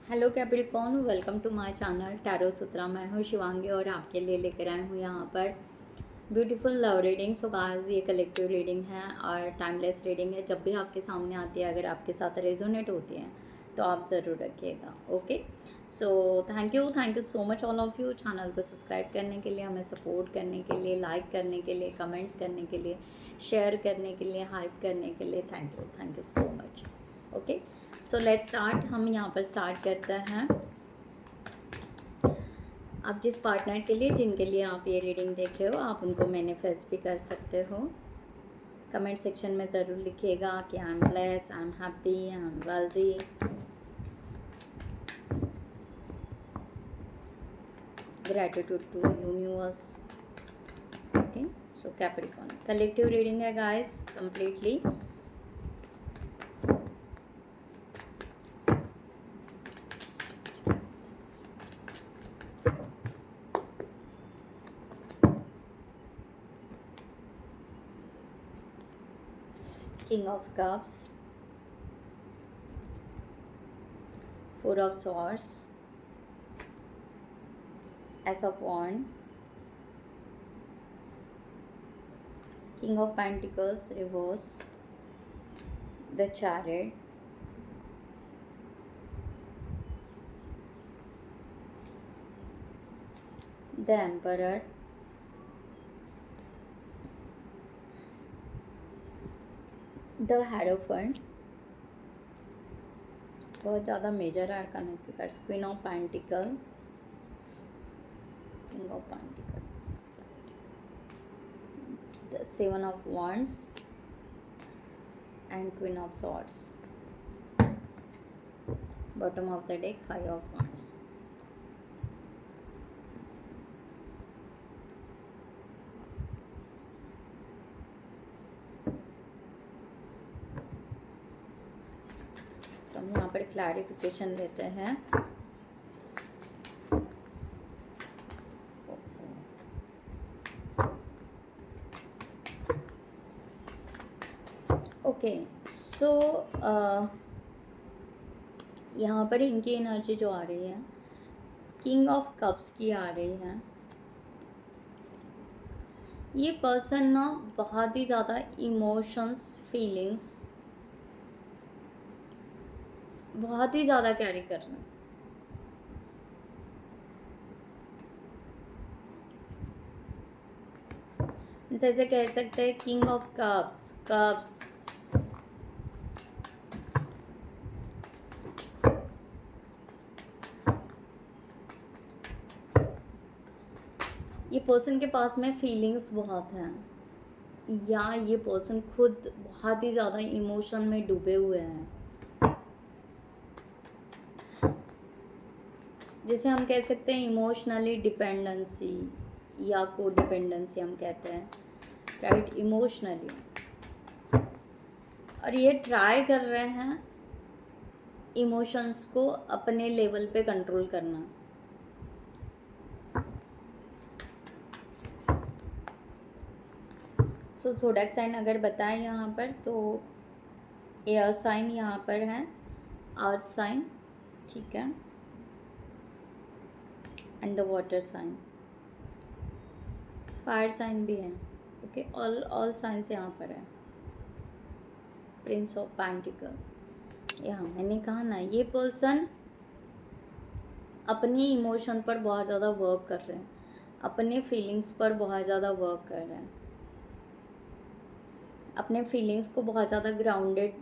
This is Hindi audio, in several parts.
Hello Capricorn, welcome to my channel tarot Sutra. मैं हूँ शिवांगी और आपके लिए लेकर आई हूँ यहाँ पर beautiful love reading. So guys, ये कलेक्टिव रीडिंग है और टाइमलेस रीडिंग है। जब भी आपके सामने आती है, अगर आपके साथ रेजोनेट होती है तो आप ज़रूर रखिएगा। Okay, so thank you so much all of you. Channel को सब्सक्राइब करने के लिए, हमें सपोर्ट करने के लिए, लाइक करने के लिए, कमेंट्स करने के लिए, शेयर करने के लिए, हाइप करने के लिए thank you so much. Okay, so let's start. हम यहाँ पर स्टार्ट करते हैं। आप जिस पार्टनर के लिए, जिनके लिए आप ये रीडिंग देख रहे हो, आप उनको मैनिफेस्ट भी कर सकते हो। कमेंट सेक्शन में ज़रूर लिखिएगा कि I am blessed, I am happy, I am wealthy. Gratitude to universe. Okay, so Capricorn collective reading है guys, completely. King of Cups, Four of Swords, Ace of Wands, King of Pentacles reverse, the Chariot, the Emperor, the hierophant. बहुत ज़्यादा मेजर आर्कान है cards. Queen of pentacle, king of pentacle, the seven of wands and queen of swords. Bottom of the deck, five of wands. हम यहाँ पर क्लैरिफिकेशन लेते हैं। ओके, सो यहाँ पर इनकी एनर्जी जो आ रही है, किंग ऑफ कप्स की आ रही है। ये पर्सन ना बहुत ही ज़्यादा इमोशंस, फीलिंग्स बहुत ही ज़्यादा कैरी कर रहे हैं। जैसे कह सकते हैं किंग ऑफ कप्स ये पर्सन के पास में फीलिंग्स बहुत हैं, या ये पर्सन खुद बहुत ही ज़्यादा इमोशन में डूबे हुए हैं। जिसे हम कह सकते हैं इमोशनली डिपेंडेंसी या को डिपेंडेंसी हम कहते हैं, राइट, इमोशनली। और ये ट्राई कर रहे हैं इमोशंस को अपने लेवल पे कंट्रोल करना। सो ज़ोडिएक साइन अगर बताएं यहाँ पर, तो एयर साइन यहाँ पर है, अर्थ साइन, ठीक है, and the water sign, fire sign भी है। ओके, ऑल साइंस यहाँ पर है। Prince of pentacles. यहाँ मैंने कहा ना, ये पर्सन अपनी इमोशन पर बहुत ज़्यादा वर्क कर रहे हैं, अपने फीलिंग्स पर बहुत ज़्यादा वर्क कर रहे हैं, अपने फीलिंग्स को बहुत ज़्यादा ग्राउंडेड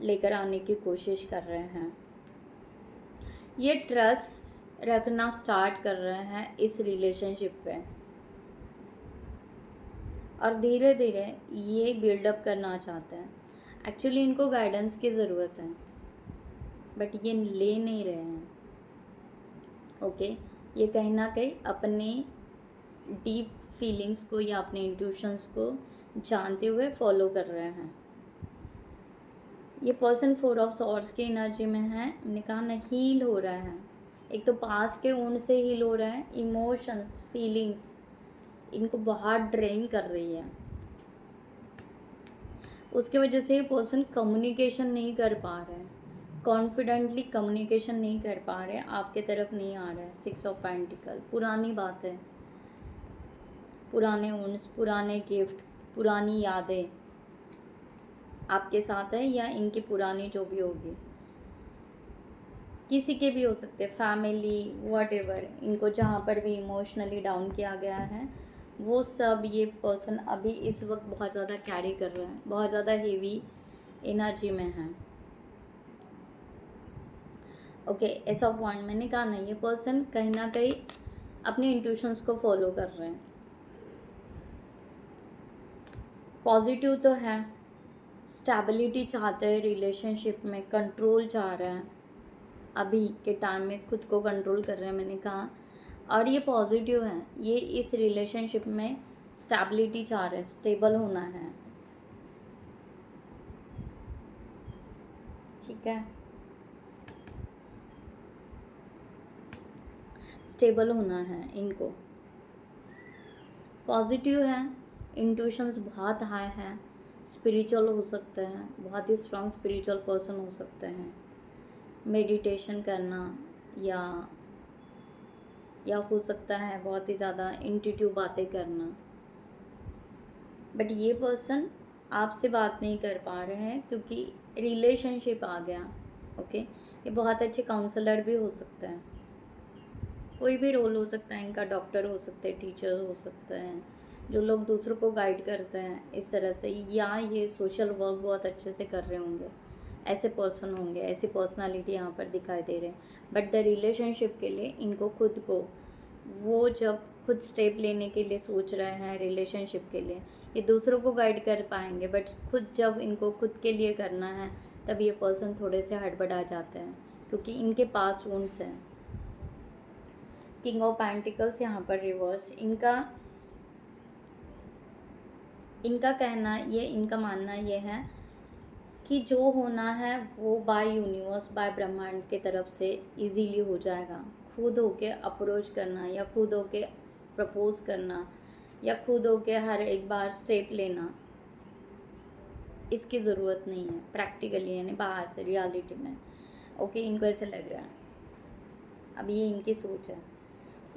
लेकर आने की कोशिश कर रहे हैं। ये ट्रस्ट रखना स्टार्ट कर रहे हैं इस रिलेशनशिप पे, और धीरे धीरे ये बिल्डअप करना चाहते हैं। एक्चुअली इनको गाइडेंस की ज़रूरत है, बट ये ले नहीं रहे हैं। ओके, ये कहीं ना कहीं अपने डीप फीलिंग्स को या अपने इंट्यूशंस को जानते हुए फॉलो कर रहे हैं। ये पर्सन फोर ऑफ सॉर्ड्स की एनर्जी में है। मैंने कहा ना, हील हो रहा है। एक तो पास्ट के ऊन से हील हो रहा है, इमोशंस, फीलिंग्स इनको बहुत ड्रेन कर रही है। उसके वजह से ये पर्सन कम्युनिकेशन नहीं कर पा रहे हैं, कॉन्फिडेंटली कम्युनिकेशन नहीं कर पा रहे, आपके तरफ नहीं आ रहा है। 6 ऑफ पेंटिकल, पुरानी बात है, पुराने उन्स, पुराने गिफ्ट, पुरानी यादें आपके साथ है, या इनकी पुरानी जो भी होगी, किसी के भी हो सकते हैं, फैमिली, व्हाटएवर, इनको जहाँ पर भी इमोशनली डाउन किया गया है वो सब ये पर्सन अभी इस वक्त बहुत ज़्यादा कैरी कर रहा है, बहुत ज़्यादा हेवी एनर्जी में है। ओके, एस ऑफ वांड, मैंने कहा ना, ये पर्सन कहीं ना कहीं अपने इंट्यूशंस को फॉलो कर रहे हैं। पॉजिटिव तो है, स्टेबिलिटी चाहते हैं रिलेशनशिप में, कंट्रोल चाह रहे हैं, अभी के टाइम में खुद को कंट्रोल कर रहे हैं, मैंने कहा। और ये पॉजिटिव है, ये इस रिलेशनशिप में स्टेबिलिटी चाह रहे हैं, स्टेबल होना है, ठीक है, स्टेबल होना है इनको। पॉजिटिव है, इंट्यूशंस बहुत हाई है, स्पिरिचुअल हो सकते हैं, बहुत ही स्ट्रॉन्ग स्पिरिचुअल पर्सन हो सकते हैं, मेडिटेशन करना या हो सकता है बहुत ही ज़्यादा इंट्यूटिव बातें करना। बट ये पर्सन आपसे बात नहीं कर पा रहे हैं क्योंकि रिलेशनशिप आ गया। ओके, ये बहुत अच्छे काउंसलर भी हो सकते हैं, कोई भी रोल हो सकता है इनका, डॉक्टर हो सकते हैं, टीचर हो सकते हैं, जो लोग दूसरों को गाइड करते हैं इस तरह से, या ये सोशल वर्क बहुत अच्छे से कर रहे होंगे, ऐसे पर्सन होंगे, ऐसी पर्सनालिटी यहाँ पर दिखाई दे रहे हैं। बट द रिलेशनशिप के लिए इनको खुद को, वो जब खुद स्टेप लेने के लिए सोच रहे हैं रिलेशनशिप के लिए, ये दूसरों को गाइड कर पाएंगे, बट खुद जब इनको खुद के लिए करना है तब ये पर्सन थोड़े से हड़बड़ा जाते हैं क्योंकि इनके पास वुंड्स हैं। किंग ऑफ पेंटिकल्स यहाँ पर रिवर्स, इनका कहना ये, इनका मानना ये है कि जो होना है वो बाय यूनिवर्स, बाय ब्रह्मांड के तरफ से इजीली हो जाएगा। खुद होके अप्रोच करना या खुद होके प्रपोज करना या खुद होके हर एक बार स्टेप लेना, इसकी ज़रूरत नहीं है प्रैक्टिकली, यानी बाहर से रियलिटी में। ओके, इनको ऐसे लग रहा है, अब ये इनकी सोच है,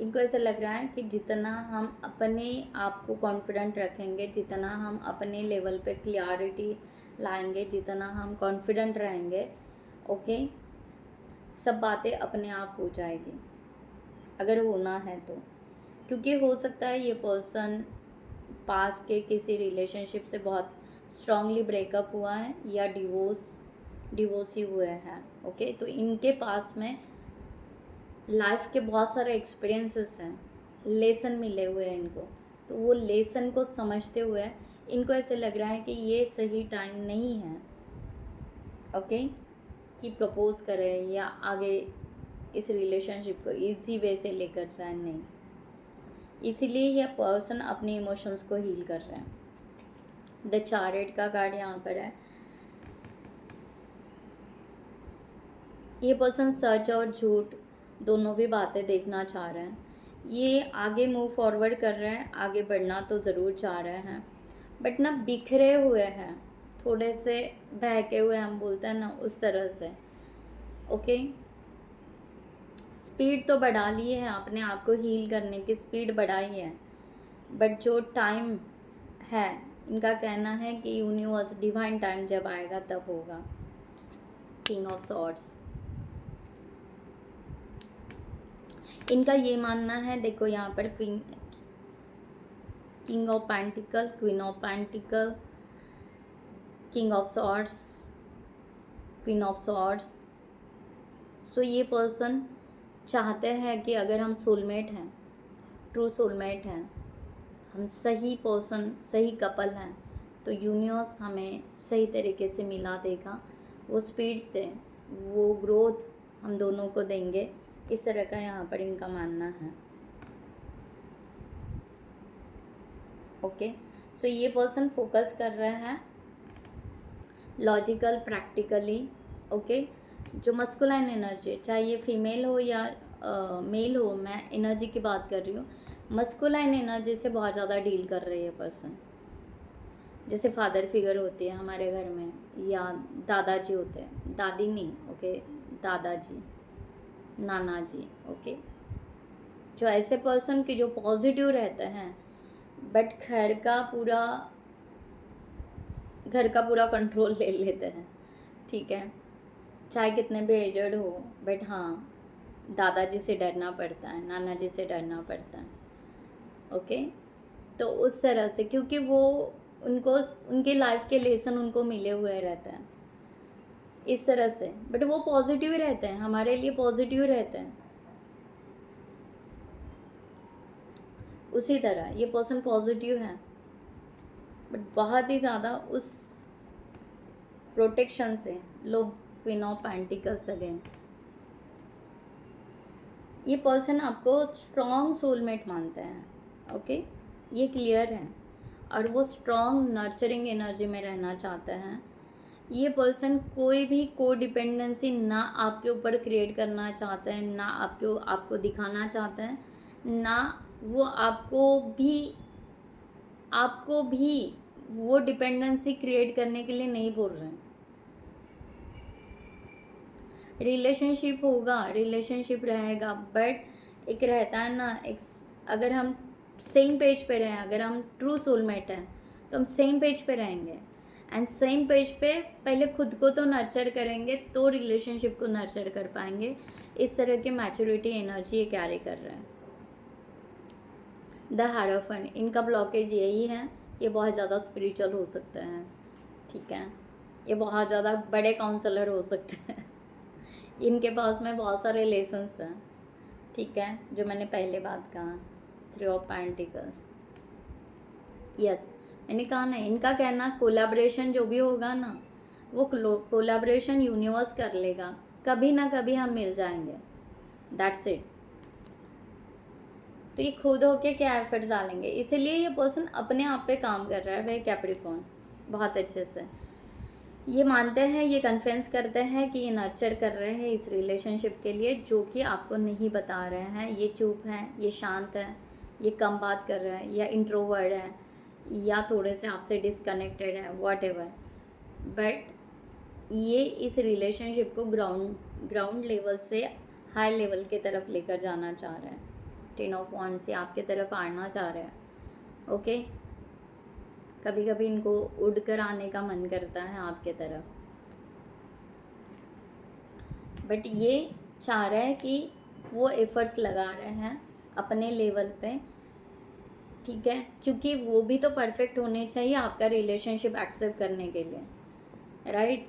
इनको ऐसा लग रहा है कि जितना हम अपने आप को कॉन्फिडेंट रखेंगे, जितना हम अपने लेवल पे क्लियरिटी लाएंगे, जितना हम कॉन्फिडेंट रहेंगे, ओके, सब बातें अपने आप हो जाएगी अगर होना है तो। क्योंकि हो सकता है ये पर्सन पास के किसी रिलेशनशिप से बहुत स्ट्रांगली ब्रेकअप हुआ है या डिवोर्सी हुए हैं। ओके, तो इनके पास में लाइफ के बहुत सारे एक्सपीरियंसेस हैं, लेसन मिले हुए हैं इनको, तो वो लेसन को समझते हुए इनको ऐसे लग रहा है कि ये सही टाइम नहीं है, ओके, कि प्रपोज करें या आगे इस रिलेशनशिप को इजी वे से लेकर जाए, नहीं, इसीलिए यह पर्सन अपने इमोशंस को हील कर रहे हैं। द चैरियट का कार्ड यहाँ पर है, ये पर्सन सच और झूठ दोनों भी बातें देखना चाह रहे हैं, ये आगे मूव फॉरवर्ड कर रहे हैं, आगे बढ़ना तो ज़रूर चाह रहे हैं, बट ना बिखरे हुए हैं, थोड़े से बहके हुए, हम बोलते हैं ना उस तरह से। ओके, स्पीड तो बढ़ा ली है, अपने आप को हील करने की स्पीड बढ़ाई है, बट जो टाइम है, इनका कहना है कि यूनिवर्स, डिवाइन टाइम जब आएगा तब होगा। किंग ऑफ सॉर्ड्स, इनका ये मानना है, देखो यहाँ पर king of pentacle, queen of pentacle, king of swords, queen of swords. So ये पर्सन चाहते हैं कि अगर हम सोलमेट हैं, ट्रू सोलमेट हैं, हम सही पर्सन, सही कपल हैं, तो यूनिवर्स हमें सही तरीके से मिला देगा, वो स्पीड से वो ग्रोथ हम दोनों को देंगे, इस तरह का यहाँ पर इनका मानना है। ओके, सो ये पर्सन फोकस कर रहे हैं लॉजिकल, प्रैक्टिकली। ओके, जो मस्कुलाइन एनर्जी, चाहे ये फीमेल हो या मेल हो, मैं एनर्जी की बात कर रही हूँ, मस्कुलाइन एनर्जी से बहुत ज़्यादा डील कर रही है पर्सन, जैसे फादर फिगर होती है हमारे घर में, या दादाजी होते हैं, दादी नहीं, ओके, दादाजी, नाना जी, ओके, जो ऐसे पर्सन की जो पॉजिटिव रहते हैं बट घर का पूरा कंट्रोल ले लेते हैं, ठीक है, चाहे कितने भी एजड हो, बट हाँ दादाजी से डरना पड़ता है, नाना जी से डरना पड़ता है, ओके। तो उस तरह से, क्योंकि वो उनको उनके लाइफ के लेसन उनको मिले हुए रहते हैं इस तरह से, बट वो पॉजिटिव रहते हैं, हमारे लिए पॉजिटिव रहते हैं। उसी तरह ये पर्सन पॉजिटिव है बट बहुत ही ज़्यादा उस प्रोटेक्शन से, लो क्वीन ऑफ पेंटिकल्स अगेन, ये पर्सन आपको स्ट्रॉन्ग सोलमेट मानते हैं, ओके, ये क्लियर है, और वो स्ट्रॉन्ग नर्चरिंग एनर्जी में रहना चाहते हैं। ये पर्सन कोई भी को डिपेंडेंसी ना आपके ऊपर क्रिएट करना चाहते हैं, ना आपको दिखाना चाहते हैं, ना वो आपको भी वो डिपेंडेंसी क्रिएट करने के लिए नहीं बोल रहे हैं। रिलेशनशिप होगा, रिलेशनशिप रहेगा, बट एक रहता है ना, अगर हम सेम पेज पे रहें, अगर हम ट्रू सोलमेट हैं तो हम सेम पेज पे रहेंगे, एंड सेम पेज पे पहले खुद को तो नर्चर करेंगे तो रिलेशनशिप को नर्चर कर पाएंगे। इस तरह की मैच्योरिटी एनर्जी ये कैरी कर रहे हैं। द हायरोफेंट, इनका ब्लॉकेज यही है, ये बहुत ज़्यादा स्पिरिचुअल हो सकते हैं, ठीक है, ये बहुत ज़्यादा बड़े काउंसलर हो सकते हैं इनके पास में बहुत सारे लेसन्स हैं, ठीक है, जो मैंने पहले बात कहा, 3 ऑफ पेंटिकल्स, यस, मैंने कहा ना, इनका कहना कोलैबोरेशन जो भी होगा ना, वो कोलैबोरेशन यूनिवर्स कर लेगा, कभी ना कभी हम मिल जाएंगे, दैट्स इट। तो ये खुद होके क्या एफर्ट्स डालेंगे, इसीलिए ये पर्सन अपने आप पे काम कर रहा है भाई, कैप्रिकॉर्न, बहुत अच्छे से ये मानते हैं, ये कन्फेंस करते हैं कि ये नर्चर कर रहे हैं इस रिलेशनशिप के लिए, जो कि आपको नहीं बता रहे हैं, ये चुप हैं, ये शांत है, ये कम बात कर रहे हैं, या इंट्रोवर्ड है, या थोड़े से आपसे डिसकनेक्टेड है, व्हाटएवर, बट ये इस रिलेशनशिप को ग्राउंड लेवल से हाई लेवल की तरफ लेकर जाना चाह रहे हैं, 10 ऑफ वांड्स से आपके तरफ आना चाह रहे हैं, ओके। कभी कभी इनको उड़ कर आने का मन करता है आपके तरफ, बट ये चाह रहे हैं कि वो एफर्ट्स लगा रहे हैं अपने लेवल पे, ठीक है, क्योंकि वो भी तो परफेक्ट होने चाहिए आपका रिलेशनशिप एक्सेप्ट करने के लिए, राइट।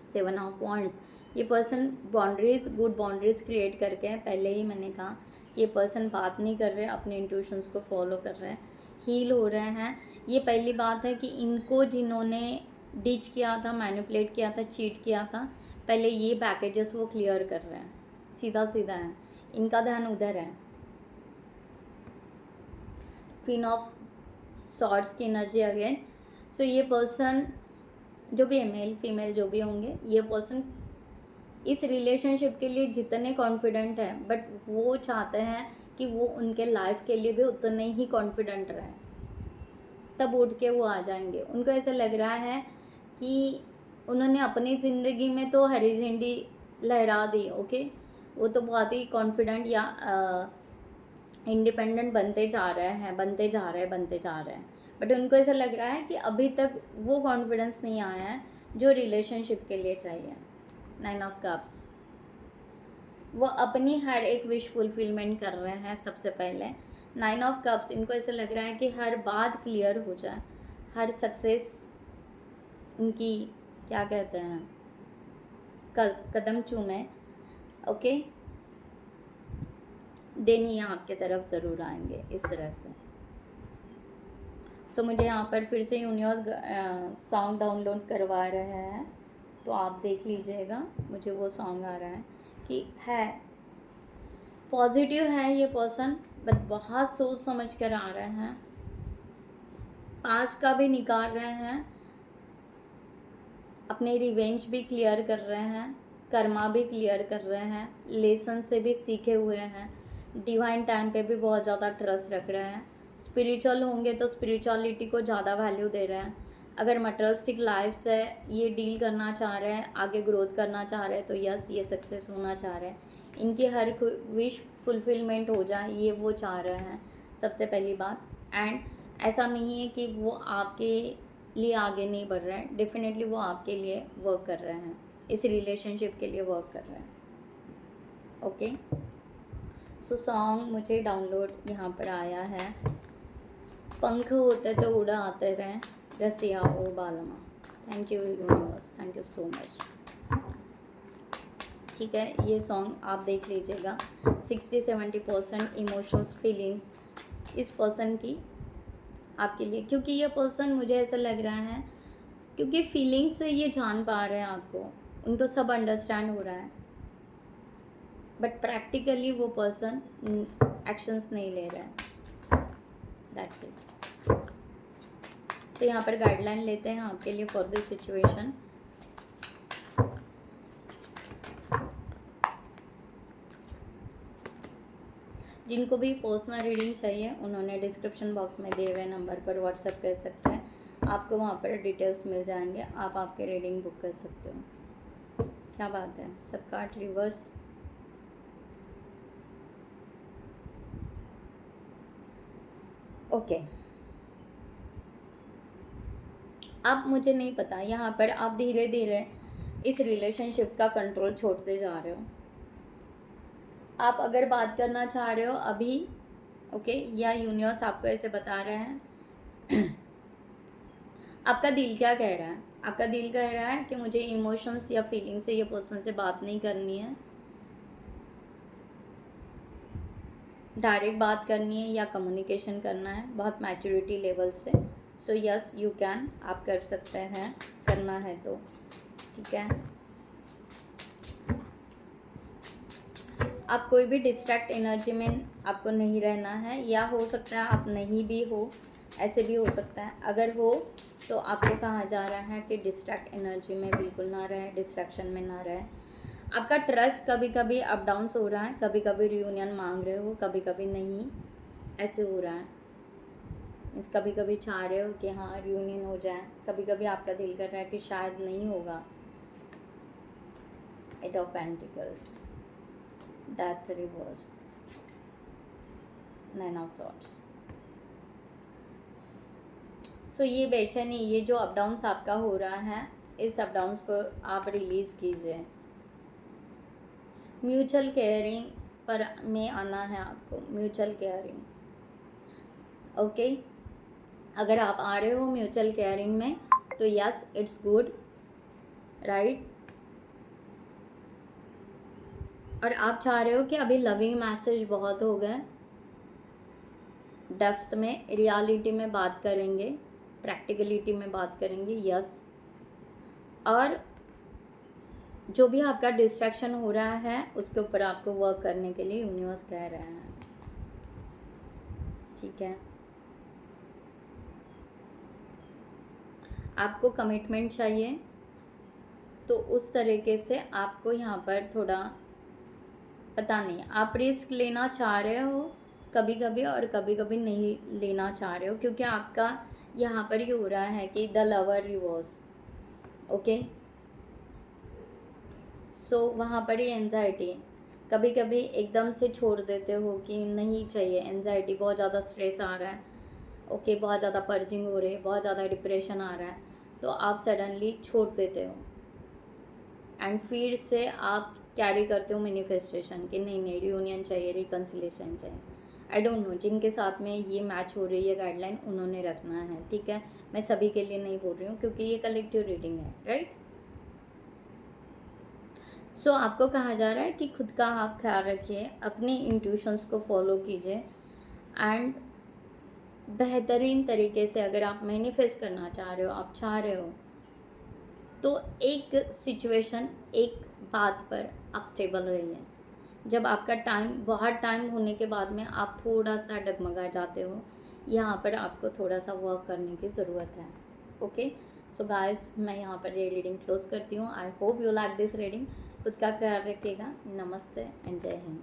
7 ऑफ वांड्स, ये पर्सन गुड बाउंड्रीज क्रिएट करके हैं, पहले ही मैंने कहा, ये पर्सन बात नहीं कर रहे, अपने इंट्यूशंस को फॉलो कर रहे हैं, हील हो रहे हैं। ये पहली बात है कि इनको जिन्होंने डिच किया था, मैनिपुलेट किया था, चीट किया था, पहले ये पैकेजेस वो क्लियर कर रहे हैं, सीधा सीधा है, इनका ध्यान उधर है। क्वीन ऑफ सॉर्ड्स की एनर्जी अगेन, सो ये पर्सन जो भी है, मेल फीमेल जो भी होंगे, ये पर्सन इस रिलेशनशिप के लिए जितने कॉन्फिडेंट है, बट वो चाहते हैं कि वो उनके लाइफ के लिए भी उतने ही कॉन्फिडेंट रहें, तब उठ के वो आ जाएंगे। उनको ऐसा लग रहा है कि उन्होंने अपनी ज़िंदगी में तो हरी झंडी लहरा दी, ओके, वो तो बहुत ही कॉन्फिडेंट या इंडिपेंडेंट बनते जा रहे हैं, बट उनको ऐसा लग रहा है कि अभी तक वो कॉन्फिडेंस नहीं आया है जो रिलेशनशिप के लिए चाहिए। 9 ऑफ कप्स, वो अपनी हर एक विश फुलफिलमेंट कर रहे हैं सबसे पहले। 9 ऑफ कप्स, इनको ऐसा लग रहा है कि हर बात क्लियर हो जाए, हर सक्सेस उनकी क्या कहते हैं कदम चूमे, ओके, देन ये आपके तरफ ज़रूर आएंगे इस तरह से। सो मुझे यहाँ पर फिर से यूनिवर्स सॉन्ग डाउनलोड करवा रहे हैं, तो आप देख लीजिएगा, मुझे वो सॉन्ग आ रहा है कि है पॉजिटिव है ये पर्सन, बट बहुत सोच समझ कर आ रहे हैं, पास्ट का भी निकाल रहे हैं, अपने रिवेंज भी क्लियर कर रहे हैं, कर्मा भी क्लियर कर रहे हैं, लेसन से भी सीखे हुए हैं, डिवाइन टाइम पे भी बहुत ज़्यादा ट्रस्ट रख रहे हैं, स्पिरिचुअल होंगे तो स्पिरिचुअलिटी को ज़्यादा वैल्यू दे रहे हैं। अगर मटेरियलिस्टिक लाइफ से ये डील करना चाह रहे हैं, आगे ग्रोथ करना चाह रहे हैं, तो यस ये सक्सेस होना चाह रहे हैं, इनकी हर विश फुलफिलमेंट हो जाए, ये वो चाह रहे हैं सबसे पहली बात। एंड ऐसा नहीं है कि वो आपके लिए आगे नहीं बढ़ रहे हैं, डेफिनेटली वो आपके लिए वर्क कर रहे हैं, इस रिलेशनशिप के लिए वर्क कर रहे हैं। ओके, सो सॉन्ग मुझे डाउनलोड यहाँ पर आया है, पंख होते तो उड़ा आते रहें रसिया ओ बालमा। Thank you universe, thank you so much. ठीक है, ये सॉन्ग आप देख लीजिएगा। 60-70% इमोशंस फीलिंग्स इस पर्सन की आपके लिए, क्योंकि ये पर्सन मुझे ऐसा लग रहा है क्योंकि फीलिंग्स से ये जान पा रहे हैं आपको, उनको सब अंडरस्टैंड हो रहा है, बट प्रैक्टिकली वो पर्सन एक्शंस नहीं ले रहा है। That's it. तो यहाँ पर गाइडलाइन लेते हैं आपके लिए फॉर दिस सिचुएशन। जिनको भी पर्सनल रीडिंग चाहिए उन्होंने डिस्क्रिप्शन बॉक्स में दिए हुए नंबर पर व्हाट्सएप कर सकते हैं, आपको वहाँ पर डिटेल्स मिल जाएंगे, आप आपके रीडिंग बुक कर सकते हो। क्या बात है, सब कार्ड रिवर्स। ओके, अब मुझे नहीं पता, यहाँ पर आप धीरे धीरे इस रिलेशनशिप का कंट्रोल छोड़ते जा रहे हो। आप अगर बात करना चाह रहे हो अभी, ओके, या यूनिवर्स आपको ऐसे बता रहे हैं आपका दिल क्या कह रहा है? आपका दिल कह रहा है कि मुझे इमोशंस या फीलिंग से ये पर्सन से बात नहीं करनी है, डायरेक्ट बात करनी है या कम्युनिकेशन करना है बहुत मैच्योरिटी लेवल से। सो यस यू कैन, आप कर सकते हैं, करना है तो ठीक है। आप कोई भी डिस्ट्रैक्ट एनर्जी में आपको नहीं रहना है, या हो सकता है आप नहीं भी हो, ऐसे भी हो सकता है। अगर हो तो आपको कहा जा रहा है कि डिस्ट्रैक्ट एनर्जी में बिल्कुल ना रहे, डिस्ट्रैक्शन में ना रहे। आपका ट्रस्ट कभी कभी अप डाउन्स हो रहा है, कभी कभी रियूनियन मांग रहे हो, कभी कभी नहीं, ऐसे हो रहा है। मीन्स कभी कभी चाह रहे हो कि हाँ रियूनियन हो जाए, कभी कभी आपका दिल कर रहा है कि शायद नहीं होगा। Eight of pentacles, death reverse, nine of swords. So ये बेचैनी, ये जो अप डाउन्स आपका हो रहा है, इस अप डाउन्स को आप रिलीज़ कीजिए। म्यूचुअल केयरिंग पर में आना है आपको, म्यूचुअल केयरिंग। ओके, अगर आप आ रहे हो म्यूचुअल केयरिंग में तो यस इट्स गुड, राइट। और आप चाह रहे हो कि अभी लविंग मैसेज बहुत हो गए, डेप्थ में रियलिटी में बात करेंगे, प्रैक्टिकलिटी में बात करेंगे, यस। और जो भी आपका डिस्ट्रैक्शन हो रहा है उसके ऊपर आपको वर्क करने के लिए यूनिवर्स कह रहे हैं, ठीक है। आपको कमिटमेंट चाहिए तो उस तरीके से आपको यहाँ पर थोड़ा, पता नहीं, आप रिस्क लेना चाह रहे हो कभी कभी और कभी कभी नहीं लेना चाह रहे हो, क्योंकि आपका यहाँ पर ही हो रहा है कि द लवर रिवर्स। ओके, सो वहाँ पर ही एंजाइटी, कभी कभी एकदम से छोड़ देते हो कि नहीं चाहिए, एंजाइटी, बहुत ज़्यादा स्ट्रेस आ रहा है, ओके, बहुत ज़्यादा पर्जिंग हो रही है, बहुत ज़्यादा डिप्रेशन आ रहा है, तो आप सडनली छोड़ देते हो एंड फिर से आप कैरी करते हो मैनिफेस्टेशन कि नहीं नहीं रियूनियन चाहिए, रिकन्सिलेशन चाहिए। आई डोंट नो जिनके साथ में ये मैच हो रही है गाइडलाइन उन्होंने रखना है, ठीक है। मैं सभी के लिए नहीं बोल रही हूँ क्योंकि ये कलेक्टिव रीडिंग है, राइट। सो आपको कहा जा रहा है कि खुद का आप ख्याल रखिए, अपनी इंट्यूशंस को फॉलो कीजिए एंड बेहतरीन तरीके से अगर आप मैनिफेस्ट करना चाह रहे हो, आप चाह रहे हो, तो एक सिचुएशन, एक बात पर आप स्टेबल रहिए। जब आपका टाइम, बहुत टाइम होने के बाद में आप थोड़ा सा डगमगा जाते हो, यहाँ पर आपको थोड़ा सा वर्क करने की ज़रूरत है। ओके, सो गाइस मैं यहाँ पर ये रीडिंग क्लोज करती हूँ। I hope you like this reading. खुद का ख्याल रखिएगा। नमस्ते एंड जय हिंद।